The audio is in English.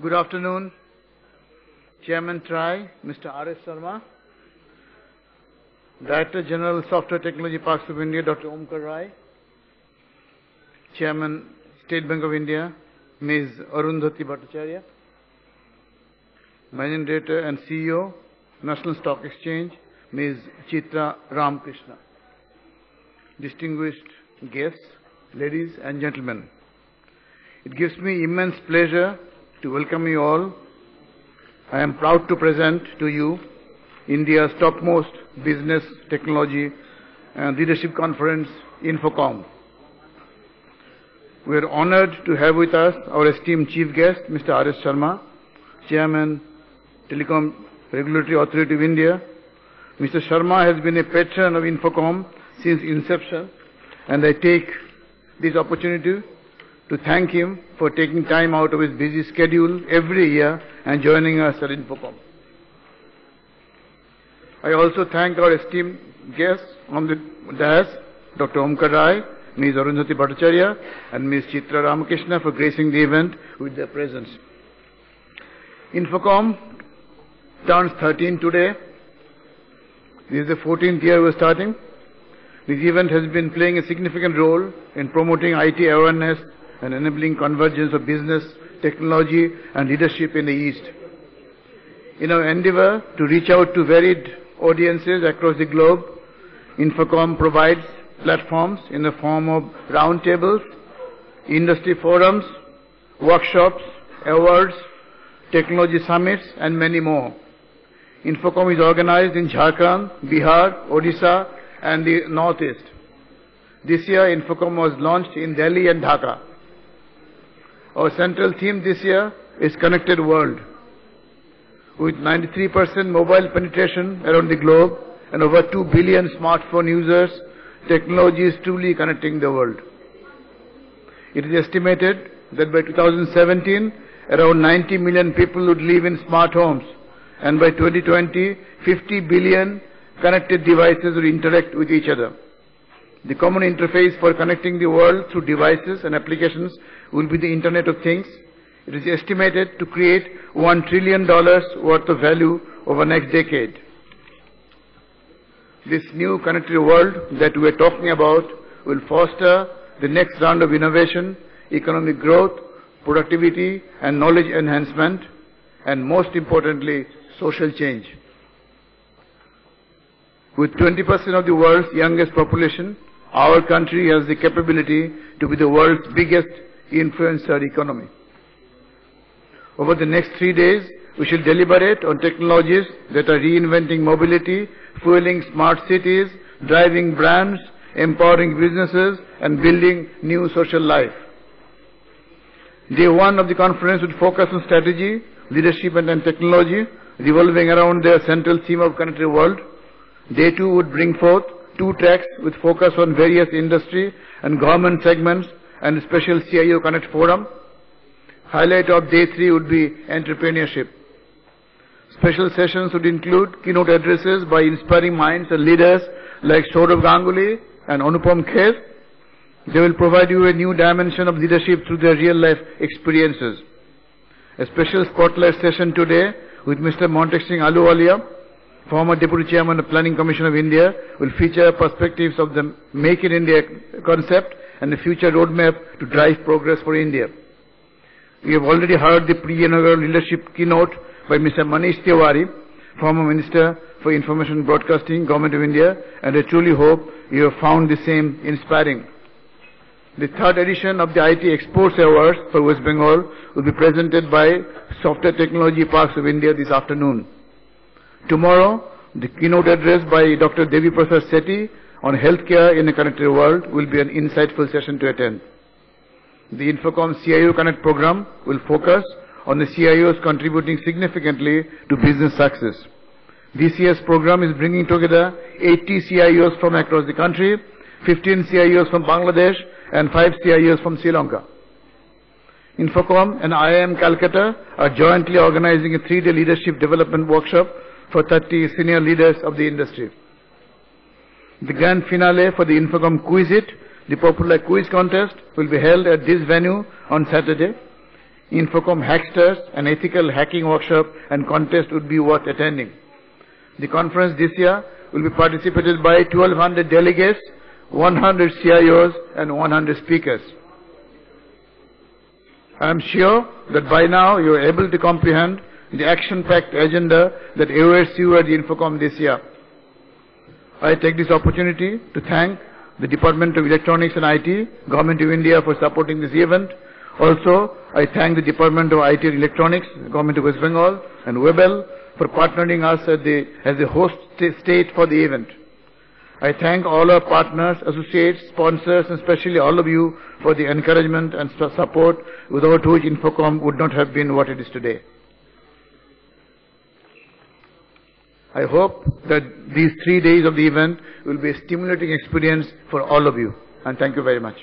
Good afternoon, Chairman TRI, Mr. R.S. Sharma, Director General Software Technology Parks of India, Dr. Omkar Rai, Chairman State Bank of India, Ms. Arundhati Bhattacharya, Managing Director and CEO, National Stock Exchange, Ms. Chitra Ramakrishna. Distinguished guests, ladies and gentlemen, it gives me immense pleasure to welcome you all. I am proud to present to you India's topmost business, technology and leadership conference, Infocom. We are honored to have with us our esteemed chief guest, Mr. R.S. Sharma, Chairman, Telecom Regulatory Authority of India. Mr. Sharma has been a patron of Infocom since inception, and I take this opportunity to thank him for taking time out of his busy schedule every year and joining us at Infocom. I also thank our esteemed guests on the dais, Dr. Omkar Rai, Ms. Arundhati Bhattacharya and Ms. Chitra Ramakrishna for gracing the event with their presence. Infocom turns 13 today. This is the 14th year we're starting. This event has been playing a significant role in promoting IT awareness and enabling convergence of business, technology and leadership in the East. In our endeavor to reach out to varied audiences across the globe, Infocom provides platforms in the form of roundtables, industry forums, workshops, awards, technology summits and many more. Infocom is organized in Jharkhand, Bihar, Odisha and the Northeast. This year Infocom was launched in Delhi and Dhaka. Our central theme this year is Connected World. With 93% mobile penetration around the globe and over 2 billion smartphone users, technology is truly connecting the world. It is estimated that by 2017, around 90 million people would live in smart homes, and by 2020, 50 billion connected devices would interact with each other. The common interface for connecting the world through devices and applications will be the Internet of Things. It is estimated to create $1 trillion worth of value over the next decade. This new connected world that we are talking about will foster the next round of innovation, economic growth, productivity and knowledge enhancement, and most importantly, social change. With 20% of the world's youngest population, our country has the capability to be the world's biggest influencer economy. Over the next 3 days, we shall deliberate on technologies that are reinventing mobility, fueling smart cities, driving brands, empowering businesses, and building new social life. Day one of the conference would focus on strategy, leadership, and technology, revolving around their central theme of Connected World. Day two would bring forth 2 tracks with focus on various industry and government segments and a special CIO Connect Forum. Highlight of day 3 would be entrepreneurship. Special sessions would include keynote addresses by inspiring minds and leaders like Saurav Ganguly and Anupam Kher. They will provide you a new dimension of leadership through their real-life experiences. A special spotlight session today with Mr. Montek Singh Ahluwalia, former Deputy Chairman of Planning Commission of India, will feature perspectives of the Make in India concept and the future roadmap to drive progress for India. We have already heard the pre-inaugural leadership keynote by Mr. Manish Tiwari, former Minister for Information Broadcasting, Government of India, and I truly hope you have found the same inspiring. The 3rd edition of the IT Exports Awards for West Bengal will be presented by Software Technology Parks of India this afternoon. Tomorrow, the keynote address by Dr. Devi Prasad Sethi on healthcare in a connected world will be an insightful session to attend. The Infocom CIO Connect program will focus on the CIOs contributing significantly to business success. This year's program is bringing together 80 CIOs from across the country, 15 CIOs from Bangladesh, and 5 CIOs from Sri Lanka. Infocom and IIM Calcutta are jointly organizing a 3-day leadership development workshop for 30 senior leaders of the industry. The grand finale for the Infocom Quiz It, the popular quiz contest, will be held at this venue on Saturday. Infocom Hacksters, an ethical hacking workshop and contest would be worth attending. The conference this year will be participated by 1,200 delegates, 100 CIOs and 100 speakers. I am sure that by now you are able to comprehend the action-packed agenda that awaits you at the Infocom this year. I take this opportunity to thank the Department of Electronics and IT, Government of India for supporting this event. Also, I thank the Department of IT and Electronics, Government of West Bengal and WEBEL for partnering us as the host state for the event. I thank all our partners, associates, sponsors and especially all of you for the encouragement and support without which Infocom would not have been what it is today. I hope that these 3 days of the event will be a stimulating experience for all of you, and thank you very much.